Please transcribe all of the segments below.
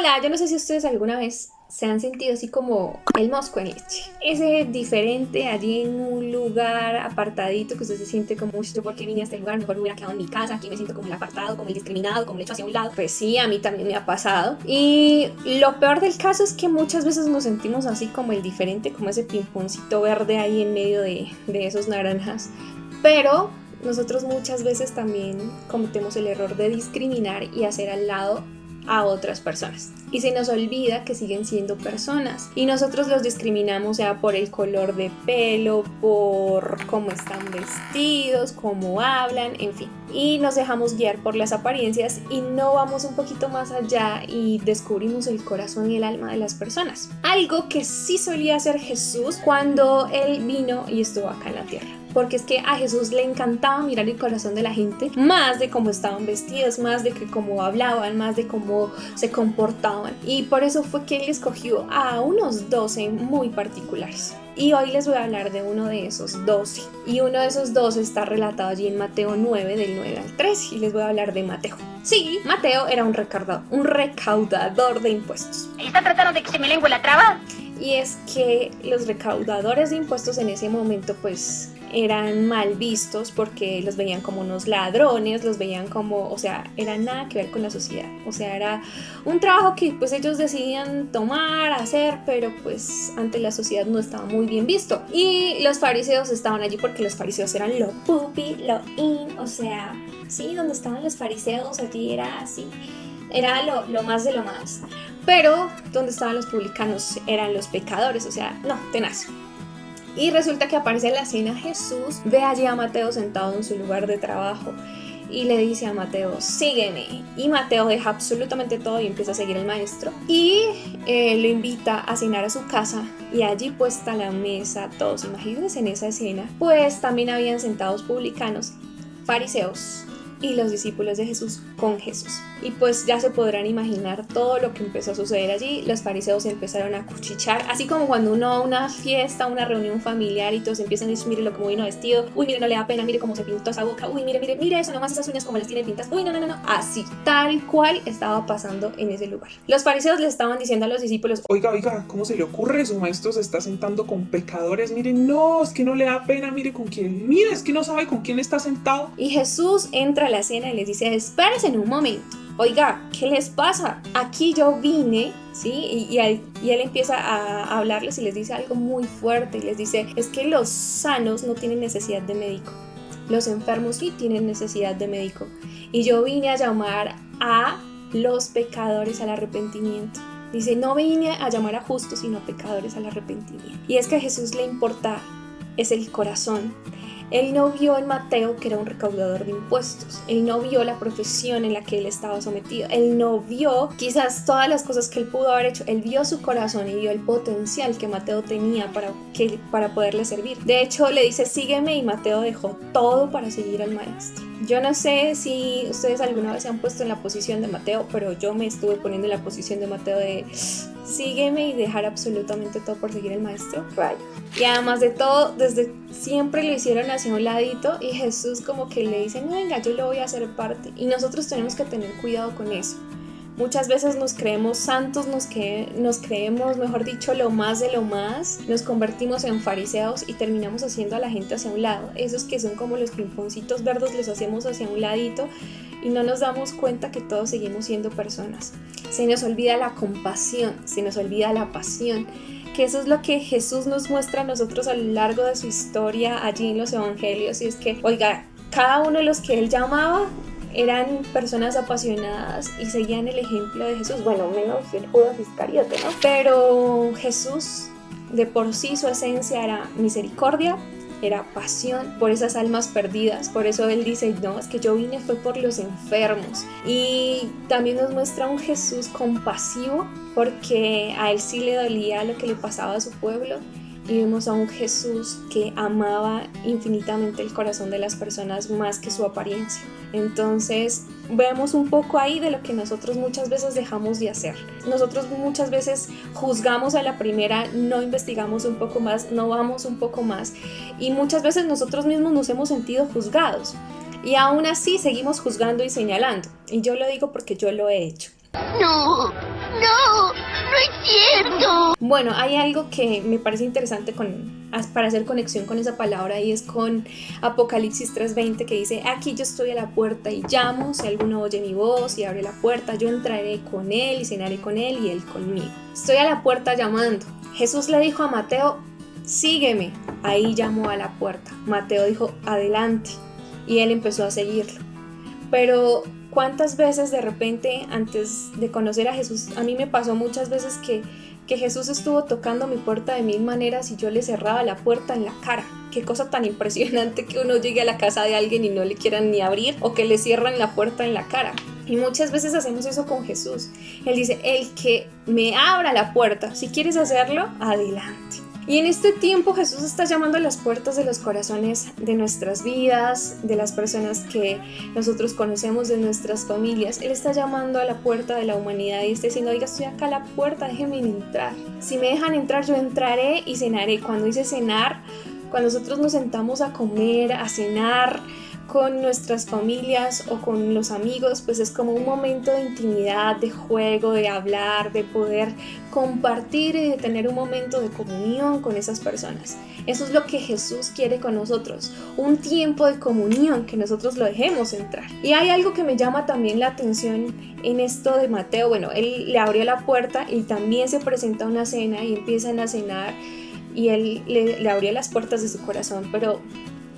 Hola, yo no sé si ustedes alguna vez se han sentido así como el mosco en leche. Ese diferente allí en un lugar apartadito que usted se siente como, "Uy, yo por qué vine a este lugar, mejor me hubiera quedado en mi casa, aquí me siento como el apartado, como el discriminado, como el hecho hacia un lado". Pues sí, a mí también me ha pasado. Y lo peor del caso es que muchas veces nos sentimos así como el diferente, como ese pimponcito verde ahí en medio de esos naranjas. Pero nosotros muchas veces también cometemos el error de discriminar y hacer al lado a otras personas. Y se nos olvida que siguen siendo personas. Y nosotros los discriminamos sea por el color de pelo, por cómo están vestidos, cómo hablan, en fin. Y nos dejamos guiar por las apariencias y no vamos un poquito más allá y descubrimos el corazón y el alma de las personas. Algo que sí solía hacer Jesús cuando él vino y estuvo acá en la tierra. Porque es que a Jesús le encantaba mirar el corazón de la gente, más de cómo estaban vestidos, más de que cómo hablaban, más de cómo se comportaban. Y por eso fue que él escogió a unos 12 muy particulares. Y hoy les voy a hablar de uno de esos 12. Y uno de esos 12 está relatado allí en Mateo 9, del 9 al 13. Y les voy a hablar de Mateo. Sí, Mateo era un recaudador de impuestos. ¿Está tratando de que se me lengua la traba? Y es que los recaudadores de impuestos en ese momento pues eran mal vistos porque los veían como unos ladrones, los veían como, o sea, era nada que ver con la sociedad. O sea, era un trabajo que pues ellos decidían tomar, hacer, pero pues ante la sociedad no estaba muy bien visto. Y los fariseos estaban allí porque los fariseos eran lo pupi, lo in, o sea, sí, donde estaban los fariseos allí era así. Era lo más de lo más. Pero donde estaban los publicanos eran los pecadores, o sea, no, tenaz. Y resulta que aparece en la cena Jesús, ve allí a Mateo sentado en su lugar de trabajo y le dice a Mateo, sígueme. Y Mateo deja absolutamente todo y empieza a seguir al maestro. Y lo invita a cenar a su casa y allí puesta la mesa, todos imagínense en esa escena, pues también habían sentados publicanos, fariseos y los discípulos de Jesús con Jesús. Y pues ya se podrán imaginar todo lo que empezó a suceder allí. Los fariseos empezaron a cuchichar, así como cuando uno va a una fiesta, una reunión familiar y todos empiezan a decir, mire lo que vino vestido, uy, mire, no le da pena, mire cómo se pintó esa boca, uy, mire, mire, mire eso, nomás esas uñas como las tiene pintas, uy, no, no, no, no, así, tal cual estaba pasando en ese lugar. Los fariseos le estaban diciendo a los discípulos, oiga, ¿cómo se le ocurre? Su maestro se está sentando con pecadores, mire, no, es que no le da pena, mire con quién, mire, es que no sabe con quién está sentado. Y Jesús entra a la cena y les dice, espérense en un momento. Oiga, ¿qué les pasa? Aquí yo vine, ¿sí? Y él empieza a hablarles y les dice algo muy fuerte. Y les dice, es que los sanos no tienen necesidad de médico. Los enfermos sí tienen necesidad de médico. Y yo vine a llamar a los pecadores al arrepentimiento. Dice, no vine a llamar a justos, sino a pecadores al arrepentimiento. Y es que a Jesús le importa, es el corazón. Él no vio en Mateo que era un recaudador de impuestos. Él no vio la profesión en la que él estaba sometido. Él no vio quizás todas las cosas que él pudo haber hecho. Él vio su corazón y vio el potencial que Mateo tenía para poderle servir. De hecho, le dice, sígueme, y Mateo dejó todo para seguir al maestro. Yo no sé si ustedes alguna vez se han puesto en la posición de Mateo, pero yo me estuve poniendo en la posición de Mateo de sígueme y dejar absolutamente todo por seguir al maestro. Right. Y además de todo, desde siempre lo hicieron hacia un ladito y Jesús como que le dice, no, venga, yo lo voy a hacer parte. Y nosotros tenemos que tener cuidado con eso. Muchas veces nos creemos santos, nos creemos, mejor dicho, lo más de lo más, nos convertimos en fariseos y terminamos haciendo a la gente hacia un lado. Esos que son como los pimponcitos verdes los hacemos hacia un ladito y no nos damos cuenta que todos seguimos siendo personas. Se nos olvida la compasión, se nos olvida la pasión, que eso es lo que Jesús nos muestra a nosotros a lo largo de su historia allí en los evangelios. Y es que, oiga, cada uno de los que él llamaba eran personas apasionadas y seguían el ejemplo de Jesús. Bueno, menos el Judas Iscariote, ¿no? Pero Jesús, de por sí, su esencia era misericordia, era pasión por esas almas perdidas. Por eso él dice, no, es que yo vine fue por los enfermos. Y también nos muestra un Jesús compasivo, porque a él sí le dolía lo que le pasaba a su pueblo. Y vemos a un Jesús que amaba infinitamente el corazón de las personas más que su apariencia. Entonces vemos un poco ahí de lo que nosotros muchas veces dejamos de hacer. Nosotros muchas veces juzgamos a la primera, no investigamos un poco más, no vamos un poco más. Y muchas veces nosotros mismos nos hemos sentido juzgados. Y aún así seguimos juzgando y señalando. Y yo lo digo porque yo lo he hecho. No. No, no es cierto. Bueno, hay algo que me parece interesante para hacer conexión con esa palabra y es con Apocalipsis 3:20 que dice: aquí yo estoy a la puerta y llamo, si alguno oye mi voz y abre la puerta, yo entraré con él y cenaré con él y él conmigo. Estoy a la puerta llamando. Jesús le dijo a Mateo: sígueme. Ahí llamó a la puerta. Mateo dijo: adelante. Y él empezó a seguirlo. Pero ¿cuántas veces de repente antes de conocer a Jesús, a mí me pasó muchas veces que Jesús estuvo tocando mi puerta de mil maneras y yo le cerraba la puerta en la cara? Qué cosa tan impresionante que uno llegue a la casa de alguien y no le quieran ni abrir, o que le cierran la puerta en la cara. Y muchas veces hacemos eso con Jesús. Él dice: el que me abra la puerta, si quieres hacerlo, adelante. Y en este tiempo Jesús está llamando a las puertas de los corazones de nuestras vidas, de las personas que nosotros conocemos, de nuestras familias. Él está llamando a la puerta de la humanidad y está diciendo: oiga, estoy acá a la puerta, déjenme entrar. Si me dejan entrar, yo entraré y cenaré. Cuando dice cenar, cuando nosotros nos sentamos a comer, a cenar con nuestras familias o con los amigos, pues es como un momento de intimidad, de juego, de hablar, de poder compartir y de tener un momento de comunión con esas personas. Eso es lo que Jesús quiere con nosotros, un tiempo de comunión, que nosotros lo dejemos entrar. Y hay algo que me llama también la atención en esto de Mateo. Bueno, él le abrió la puerta y también se presenta una cena y empiezan a cenar y él le abrió las puertas de su corazón, pero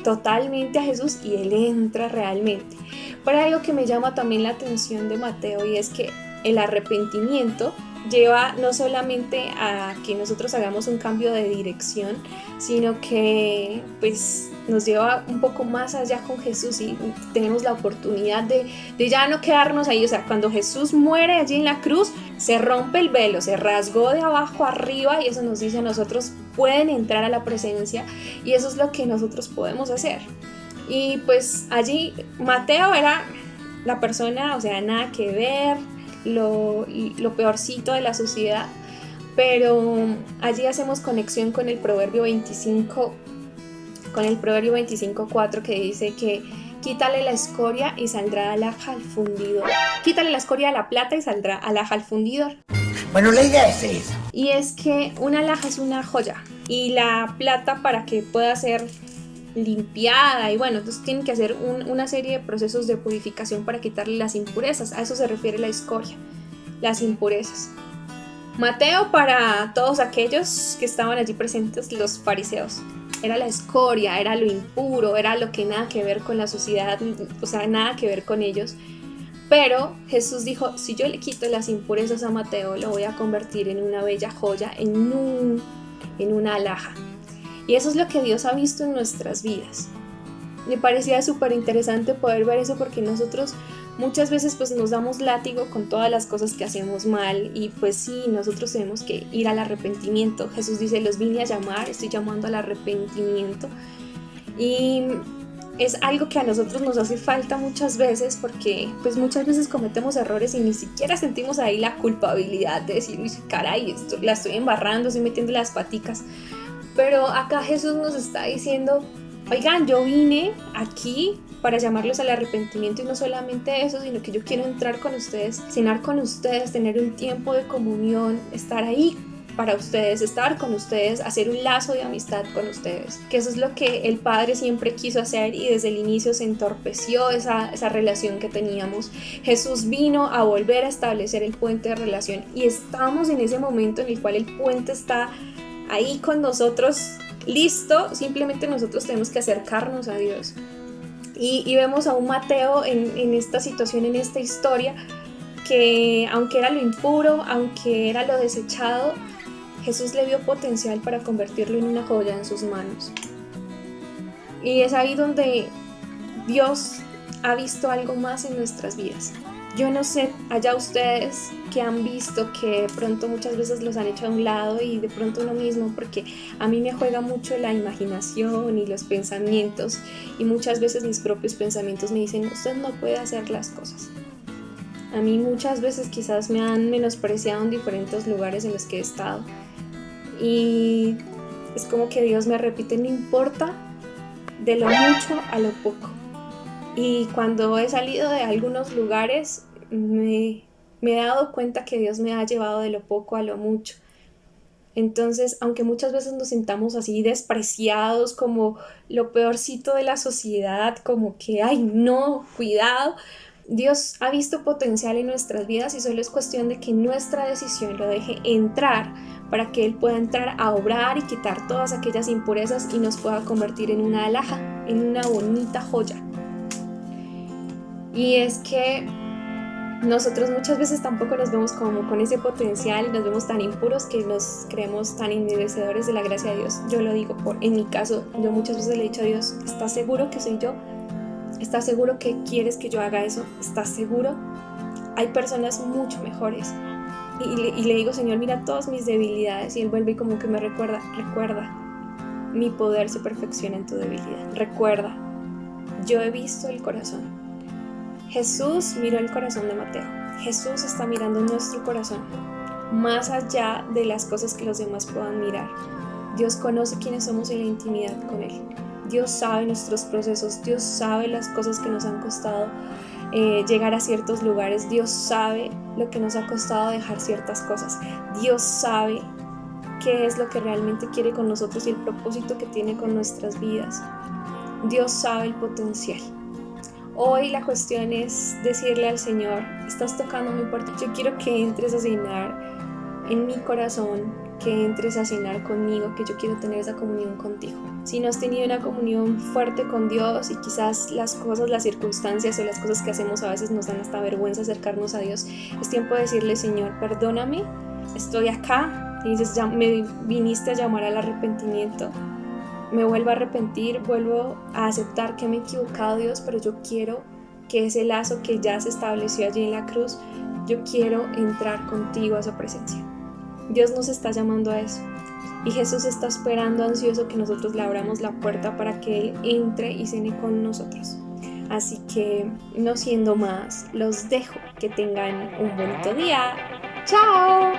totalmente a Jesús, y él entra realmente. Pero hay algo que me llama también la atención de Mateo, y es que el arrepentimiento lleva no solamente a que nosotros hagamos un cambio de dirección, sino que pues nos lleva un poco más allá con Jesús y tenemos la oportunidad de ya no quedarnos ahí. O sea, cuando Jesús muere allí en la cruz, se rompe el velo, se rasgó de abajo arriba, y eso nos dice a nosotros: pueden entrar a la presencia, y eso es lo que nosotros podemos hacer. Y pues allí Mateo era la persona, o sea, nada que ver, lo peorcito de la sociedad, pero allí hacemos conexión con el Proverbio 25, con el Proverbio 25:4, que dice que quítale la escoria y saldrá alhaja al fundidor. Quítale la escoria a la plata y saldrá alhaja al fundidor. Bueno, la idea es esa. Y es que una alhaja es una joya, y la plata, para que pueda ser limpiada, y bueno, entonces tienen que hacer una serie de procesos de purificación para quitarle las impurezas. A eso se refiere la escoria, las impurezas. Mateo, para todos aquellos que estaban allí presentes, los fariseos, era la escoria, era lo impuro, era lo que nada que ver con la sociedad, o sea, nada que ver con ellos. Pero Jesús dijo: si yo le quito las impurezas a Mateo, lo voy a convertir en una bella joya, en una alhaja. Y eso es lo que Dios ha visto en nuestras vidas. Me parecía súper interesante poder ver eso, porque nosotros muchas veces pues nos damos látigo con todas las cosas que hacemos mal, y pues sí, nosotros tenemos que ir al arrepentimiento. Jesús dice: los vine a llamar, estoy llamando al arrepentimiento. Y es algo que a nosotros nos hace falta muchas veces, porque pues muchas veces cometemos errores y ni siquiera sentimos ahí la culpabilidad de decir: uy, caray, la estoy embarrando, estoy metiendo las paticas. Pero acá Jesús nos está diciendo: oigan, yo vine aquí para llamarlos al arrepentimiento, y no solamente eso, sino que yo quiero entrar con ustedes, cenar con ustedes, tener un tiempo de comunión, estar ahí para ustedes, estar con ustedes, hacer un lazo de amistad con ustedes, que eso es lo que el Padre siempre quiso hacer, y desde el inicio se entorpeció esa relación que teníamos. Jesús vino a volver a establecer el puente de relación, y estamos en ese momento en el cual el puente está ahí con nosotros, listo. Simplemente nosotros tenemos que acercarnos a Dios. Y vemos a un Mateo en esta situación, en esta historia, que aunque era lo impuro, aunque era lo desechado, Jesús le vio potencial para convertirlo en una joya en sus manos. Y es ahí donde Dios ha visto algo más en nuestras vidas. Yo no sé, allá ustedes que han visto que de pronto muchas veces los han hecho a un lado, y de pronto uno mismo, porque a mí me juega mucho la imaginación y los pensamientos, y muchas veces mis propios pensamientos me dicen: usted no puede hacer las cosas. A mí muchas veces quizás me han menospreciado en diferentes lugares en los que he estado, y es como que Dios me repite: no importa, de lo mucho a lo poco. Y cuando he salido de algunos lugares me Me he dado cuenta que Dios me ha llevado de lo poco a lo mucho. Entonces, aunque muchas veces nos sintamos así despreciados, como lo peorcito de la sociedad, como que, ay, no, cuidado, Dios ha visto potencial en nuestras vidas y solo es cuestión de que nuestra decisión lo deje entrar para que Él pueda entrar a obrar y quitar todas aquellas impurezas y nos pueda convertir en una alhaja, en una bonita joya. Y es que nosotros muchas veces tampoco nos vemos como con ese potencial y nos vemos tan impuros que nos creemos tan inmerecedores de la gracia de Dios. Yo lo digo en mi caso, yo muchas veces le he dicho a Dios, ¿estás seguro que soy yo? ¿Estás seguro que quieres que yo haga eso? ¿Estás seguro? Hay personas mucho mejores. Y le digo, Señor, mira todas mis debilidades. Y Él vuelve y como que me recuerda, mi poder se perfecciona en tu debilidad. Recuerda, yo he visto el corazón. Jesús miró el corazón de Mateo. Jesús está mirando nuestro corazón, más allá de las cosas que los demás puedan mirar. Dios conoce quiénes somos en la intimidad con Él. Dios sabe nuestros procesos, Dios sabe las cosas que nos han costado llegar a ciertos lugares, Dios sabe lo que nos ha costado dejar ciertas cosas, Dios sabe qué es lo que realmente quiere con nosotros y el propósito que tiene con nuestras vidas. Dios sabe el potencial. Hoy la cuestión es decirle al Señor, estás tocando mi puerta, yo quiero que entres a cenar en mi corazón, que entres a cenar conmigo, que yo quiero tener esa comunión contigo. Si no has tenido una comunión fuerte con Dios y quizás las cosas, las circunstancias o las cosas que hacemos a veces nos dan hasta vergüenza acercarnos a Dios, es tiempo de decirle, Señor, perdóname, estoy acá, y dices, ya me viniste a llamar al arrepentimiento, me vuelvo a arrepentir, vuelvo a aceptar que me he equivocado, Dios, pero yo quiero que ese lazo que ya se estableció allí en la cruz, yo quiero entrar contigo a esa presencia. Dios nos está llamando a eso y Jesús está esperando ansioso que nosotros le abramos la puerta para que Él entre y cene con nosotros. Así que, no siendo más, los dejo. Que tengan un bonito día. ¡Chao!